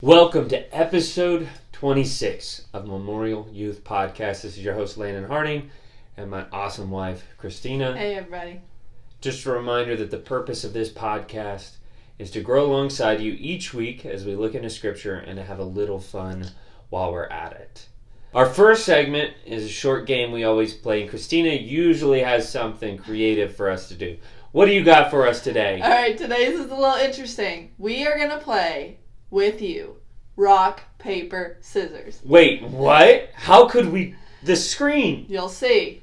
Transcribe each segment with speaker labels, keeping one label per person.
Speaker 1: Welcome to episode 26 of Memorial Youth Podcast. This is your host, Landon Harting, and my awesome wife, Christina.
Speaker 2: Hey, everybody.
Speaker 1: Just a reminder that the purpose of this podcast is to grow alongside you each week as we look into Scripture and to have a little fun while we're at it. Our first segment is a short game we always play, and Christina usually has something creative for us to do. What do you got for us today?
Speaker 2: All right, today's is a little interesting. We are going to play with you rock, paper, scissors.
Speaker 1: Wait, what? How could we... The screen.
Speaker 2: You'll see.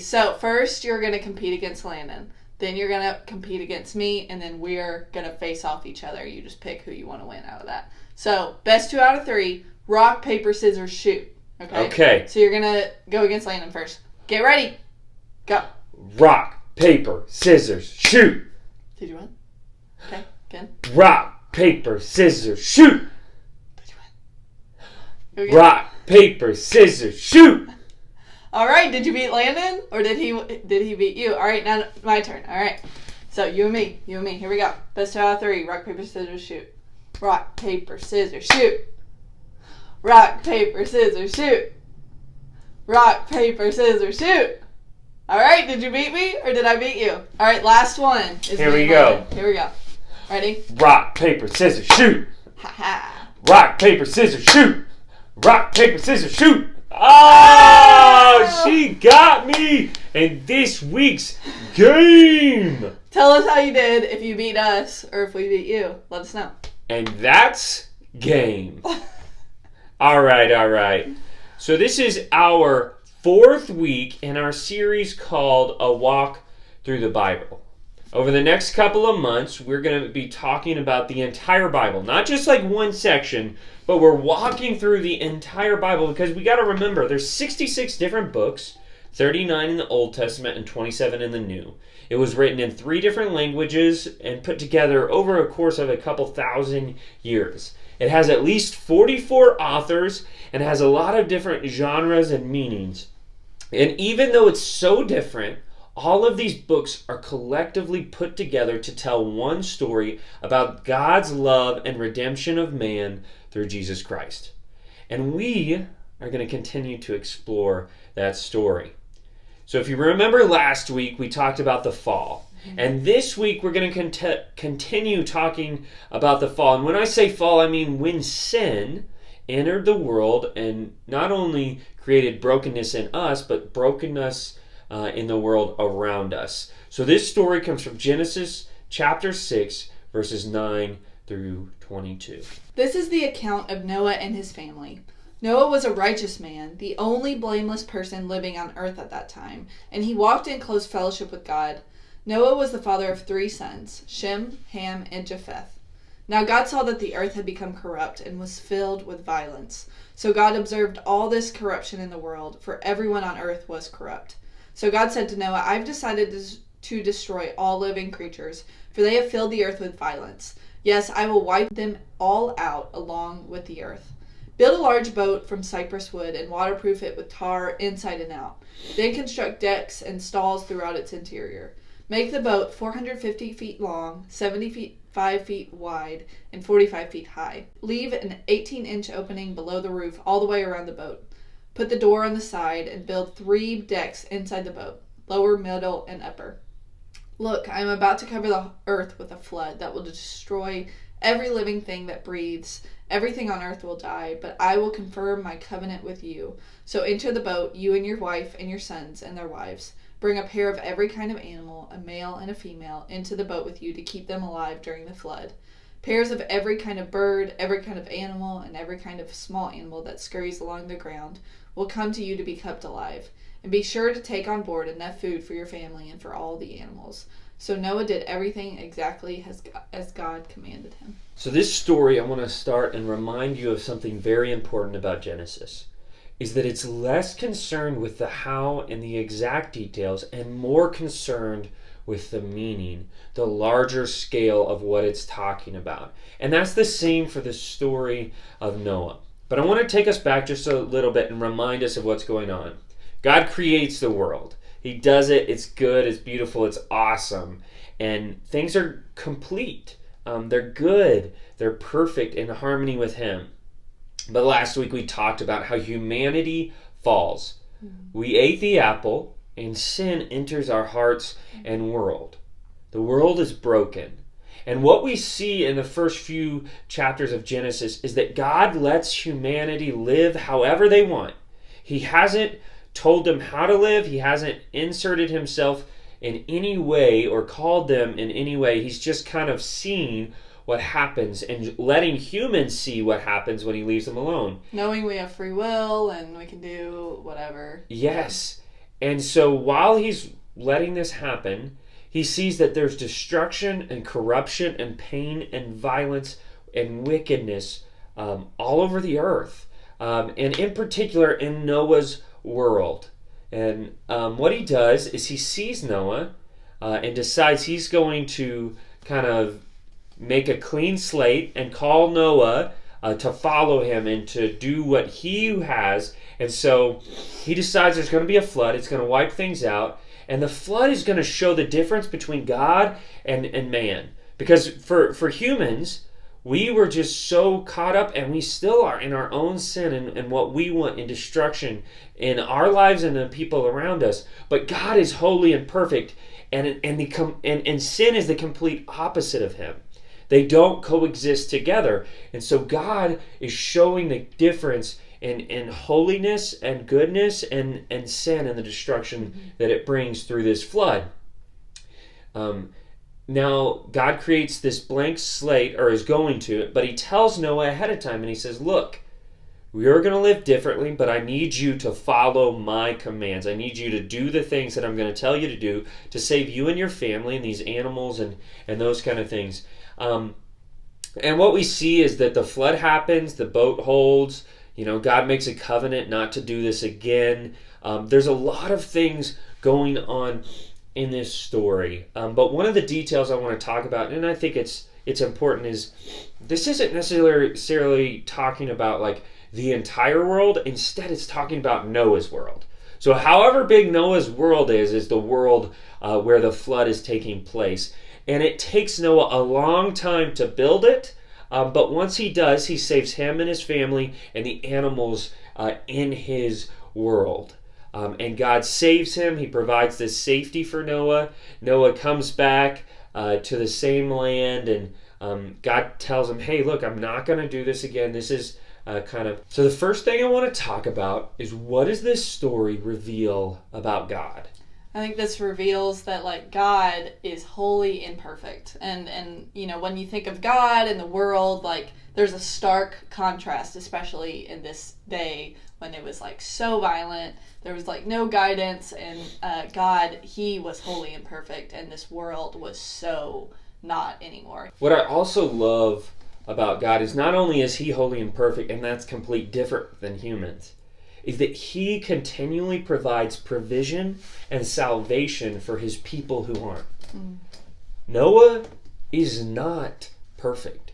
Speaker 2: So first you're going to compete against Landon. Then you're going to compete against me, and then we're going to face off each other. You just pick who you want to win out of that. So, best 2 out of 3, rock, paper, scissors, shoot. Okay? So you're going to go against Landon first. Get ready. Go.
Speaker 1: Rock, paper, scissors, shoot.
Speaker 2: Did you win? Okay, good.
Speaker 1: Rock, paper, scissors, shoot.
Speaker 2: Did you win?
Speaker 1: Rock, paper, scissors, shoot.
Speaker 2: All right, did you beat Landon, or did he beat you? All right, now my turn. All right, so you and me. Here we go. Best 2 out of 3. Rock, paper, scissors, shoot. Rock, paper, scissors, shoot. Rock, paper, scissors, shoot. Rock, paper, scissors, shoot. All right, did you beat me, or did I beat you? All right, last one.
Speaker 1: Here we go.
Speaker 2: Ready?
Speaker 1: Rock, paper, scissors, shoot.
Speaker 2: Ha ha.
Speaker 1: Rock, paper, scissors, shoot. Rock, paper, scissors, shoot. Oh, she got me in this week's game.
Speaker 2: Tell us how you did, if you beat us or if we beat you. Let us know.
Speaker 1: And that's game. All right. So this is our 4th week in our series called A Walk Through the Bible. Over the next couple of months, we're going to be talking about the entire Bible. Not just like one section, but we're walking through the entire Bible because we got to remember there's 66 different books, 39 in the Old Testament and 27 in the New. It was written in 3 different languages and put together over a course of a couple thousand years. It has at least 44 authors and has a lot of different genres and meanings. And even though it's so different, all of these books are collectively put together to tell one story about God's love and redemption of man through Jesus Christ. And we are going to continue to explore that story. So if you remember last week, we talked about the fall. And this week, we're going to continue talking about the fall. And when I say fall, I mean when sin entered the world and not only created brokenness in us, but brokenness in the world around us. So this story comes from Genesis chapter 6, verses 9 through 22.
Speaker 2: This is the account of Noah and his family. Noah was a righteous man, the only blameless person living on earth at that time, and he walked in close fellowship with God. Noah was the father of 3 sons, Shem, Ham, and Japheth. Now God saw that the earth had become corrupt and was filled with violence. So God observed all this corruption in the world, for everyone on earth was corrupt. So God said to Noah, I've decided to destroy all living creatures, for they have filled the earth with violence. Yes, I will wipe them all out along with the earth. Build a large boat from cypress wood and waterproof it with tar inside and out. Then construct decks and stalls throughout its interior. Make the boat 450 feet long, 75 feet wide, and 45 feet high. Leave an 18-inch opening below the roof all the way around the boat. Put the door on the side and build 3 decks inside the boat, lower, middle, and upper. Look, I am about to cover the earth with a flood that will destroy every living thing that breathes. Everything on earth will die, but I will confirm my covenant with you. So enter the boat, you and your wife and your sons and their wives. Bring a pair of every kind of animal, a male and a female, into the boat with you to keep them alive during the flood. Pairs of every kind of bird, every kind of animal, and every kind of small animal that scurries along the ground will come to you to be kept alive. And be sure to take on board enough food for your family and for all the animals. So Noah did everything exactly as God commanded him.
Speaker 1: So this story, I want to start and remind you of something very important about Genesis. Is that it's less concerned with the how and the exact details and more concerned with the meaning, the larger scale of what it's talking about. And that's the same for the story of Noah. But I want to take us back just a little bit and remind us of what's going on. God creates the world. He does it. It's good. It's beautiful. It's awesome. And things are complete. They're good. They're perfect in harmony with him. But last week we talked about how humanity falls. We ate the apple, and sin enters our hearts and world. The world is broken. And what we see in the first few chapters of Genesis is that God lets humanity live however they want. He hasn't told them how to live. He hasn't inserted himself in any way or called them in any way. He's just kind of seen what happens and letting humans see what happens when he leaves them alone.
Speaker 2: Knowing we have free will and we can do whatever.
Speaker 1: Yes. And so while he's letting this happen, he sees that there's destruction and corruption and pain and violence and wickedness all over the earth. And in particular in Noah's world. And what he does is he sees Noah and decides he's going to kind of make a clean slate and call Noah to follow him and to do what he has. And so he decides there's going to be a flood. It's going to wipe things out. And the flood is going to show the difference between God and man. Because for humans, we were just so caught up, and we still are, in our own sin and what we want in destruction in our lives and the people around us. But God is holy and perfect, and sin is the complete opposite of him. They don't coexist together. And so God is showing the difference in holiness and goodness and sin and the destruction that it brings through this flood. Now, God creates this blank slate, or is going to, but he tells Noah ahead of time, and he says, look, we are going to live differently, but I need you to follow my commands. I need you to do the things that I'm going to tell you to do to save you and your family and these animals and those kind of things. And what we see is that the flood happens, the boat holds, God makes a covenant not to do this again. There's a lot of things going on in this story. But one of the details I want to talk about, and I think it's important, is this isn't necessarily talking about like the entire world. Instead, it's talking about Noah's world. So however big Noah's world is the world where the flood is taking place. And it takes Noah a long time to build it, but once he does, he saves him and his family and the animals in his world. And God saves him. He provides this safety for Noah. Noah comes back to the same land, and God tells him, hey, look, I'm not going to do this again. This is So the first thing I want to talk about is, what does this story reveal about God?
Speaker 2: I think this reveals that God is holy and perfect. And when you think of God and the world, there's a stark contrast, especially in this day when it was so violent. There was no guidance, and God, he was holy and perfect, and this world was so not anymore.
Speaker 1: What I also love about God is not only is he holy and perfect, and that's completely different than humans, is that he continually provides provision and salvation for his people who aren't. Noah is not perfect.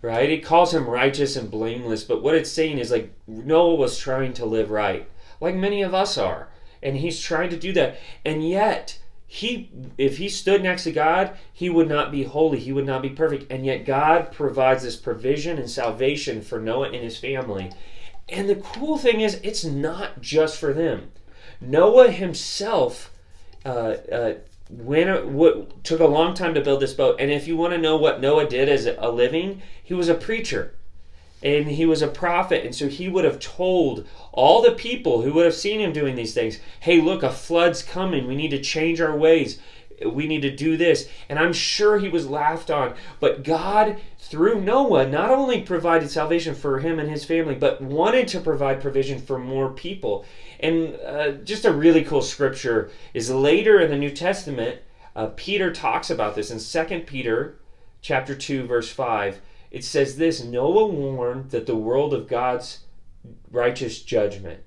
Speaker 1: Right? It calls him righteous and blameless, but what it's saying is Noah was trying to live right, like many of us are. And he's trying to do that. And yet, if he stood next to God, he would not be holy, he would not be perfect. And yet God provides this provision and salvation for Noah and his family. And the cool thing is, it's not just for them. Noah himself took a long time to build this boat. And if you want to know what Noah did as a living, he was a preacher. And he was a prophet. And so he would have told all the people who would have seen him doing these things, hey, look, a flood's coming. We need to change our ways. We need to do this. And I'm sure he was laughed on. But God, through Noah, not only provided salvation for him and his family, but wanted to provide provision for more people. And just a really cool scripture is later in the New Testament, Peter talks about this. In 2 Peter chapter 2, verse 5, it says this: Noah warned that the world of God's righteous judgment.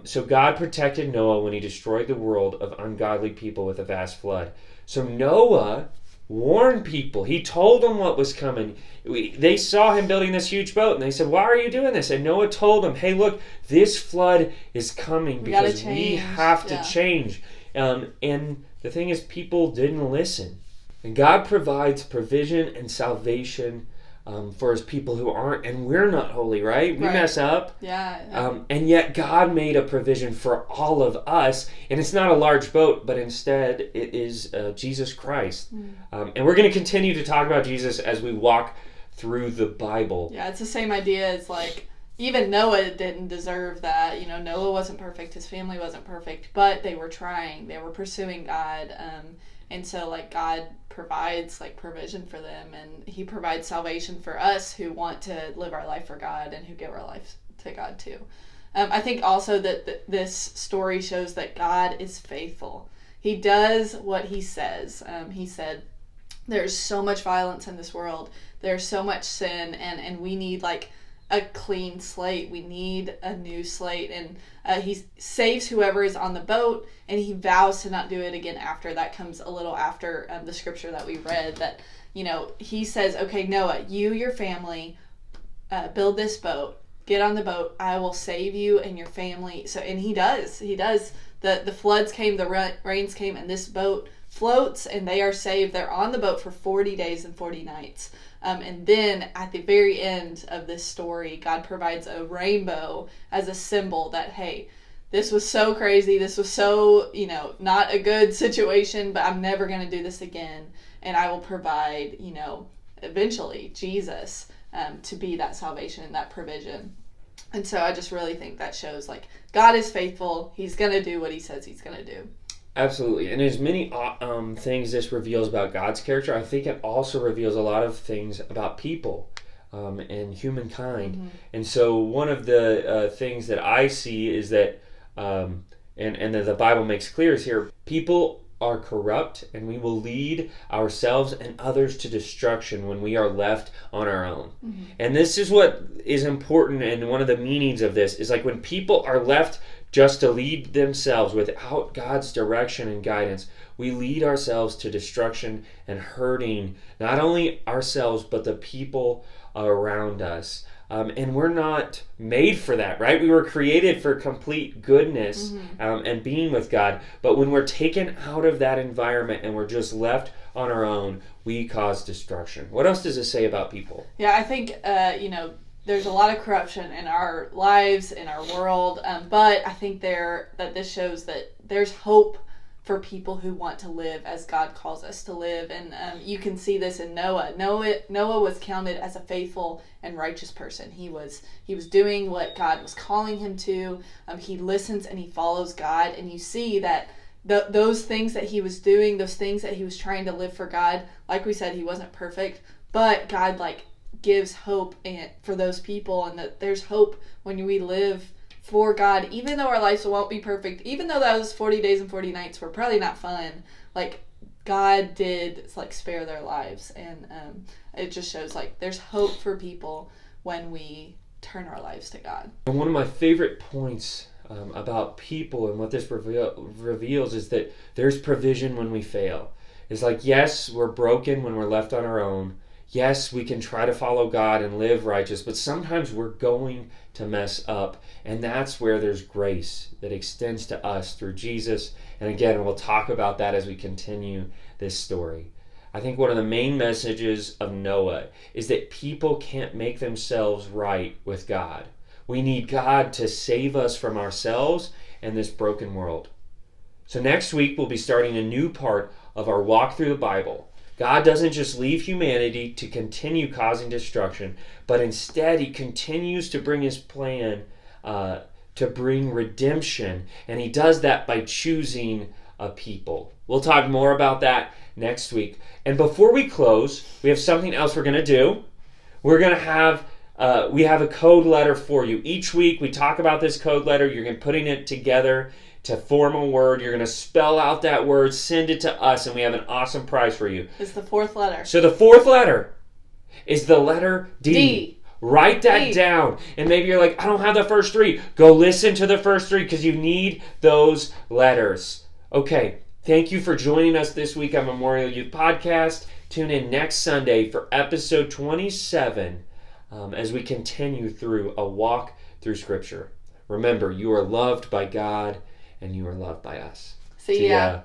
Speaker 1: So God protected Noah when he destroyed the world of ungodly people with a vast flood. So Noah warned people. He told them what was coming. They saw him building this huge boat, and they said, why are you doing this? And Noah told them, hey, look, this flood is coming because we have to change. And the thing is, people didn't listen. And God provides provision and salvation for his people who aren't, and we're not holy, right? We mess up.
Speaker 2: Yeah.
Speaker 1: And yet God made a provision for all of us, and it's not a large boat, but instead it is Jesus Christ. And we're going to continue to talk about Jesus as we walk through the Bible.
Speaker 2: Yeah, it's the same idea as like, even Noah didn't deserve that. Noah wasn't perfect, his family wasn't perfect, but they were trying, they were pursuing God. And so like God provides like provision for them, and he provides salvation for us who want to live our life for God and who give our life to God too. I think also that this story shows that God is faithful. He does what he says. He said, there's so much violence in this world. There's so much sin, and we need like a clean slate. We need a new slate. And he saves whoever is on the boat, and he vows to not do it again after. That comes a little after the scripture that we read, that, he says, okay, Noah, you, your family, build this boat, get on the boat, I will save you and your family. So, and he does. The floods came, the rains came, and this boat floats, and they are saved. They're on the boat for 40 days and 40 nights. And then at the very end of this story, God provides a rainbow as a symbol that, hey, this was so crazy. This was so, not a good situation, but I'm never going to do this again. And I will provide, eventually Jesus to be that salvation and that provision. And so I just really think that shows like God is faithful. He's going to do what he says he's going to do.
Speaker 1: Absolutely. And as many things this reveals about God's character, I think it also reveals a lot of things about people and humankind. Mm-hmm. And so one of the things that I see is that, and that the Bible makes clear is here, people are corrupt, and we will lead ourselves and others to destruction when we are left on our own. Mm-hmm. And this is what is important, and one of the meanings of this is like when people are left just to lead themselves without God's direction and guidance, we lead ourselves to destruction and hurting not only ourselves but the people around us. And we're not made for that, right? We were created for complete goodness and being with God. But when we're taken out of that environment and we're just left on our own, we cause destruction. What else does it say about people?
Speaker 2: Yeah, I think, there's a lot of corruption in our lives, in our world. But I think that this shows that there's hope for people who want to live as God calls us to live. And you can see this in Noah. Noah was counted as a faithful and righteous person. He was doing what God was calling him to. He listens and he follows God. And you see that those things that he was doing, those things that he was trying to live for God, like we said, he wasn't perfect, but God gives hope for those people, and that there's hope when we live for God, even though our lives won't be perfect, even though those 40 days and 40 nights were probably not fun. Like God did spare their lives, and it just shows there's hope for people when we turn our lives to God.
Speaker 1: And one of my favorite points about people and what this reveals is that there's provision when we fail. It's yes, we're broken when we're left on our own. Yes, we can try to follow God and live righteous, but sometimes we're going to mess up, and that's where there's grace that extends to us through Jesus. And again, we'll talk about that as we continue this story. I think one of the main messages of Noah is that people can't make themselves right with God. We need God to save us from ourselves and this broken world. So next week, we'll be starting a new part of our walk through the Bible. God doesn't just leave humanity to continue causing destruction, but instead he continues to bring his plan to bring redemption. And he does that by choosing a people. We'll talk more about that next week. And before we close, we have something else we're going to do. We're going to have we have a code letter for you. Each week we talk about this code letter. You're going to putting it together to form a word. You're going to spell out that word, send it to us, and we have an awesome prize for you.
Speaker 2: It's the fourth letter.
Speaker 1: So the fourth letter is the letter D. Write that down. And maybe you're I don't have the first three. Go listen to the first three because you need those letters. Okay, thank you for joining us this week on Memorial Youth Podcast. Tune in next Sunday for episode 27 as we continue through a walk through Scripture. Remember, you are loved by God, and you are loved by us.
Speaker 2: See ya.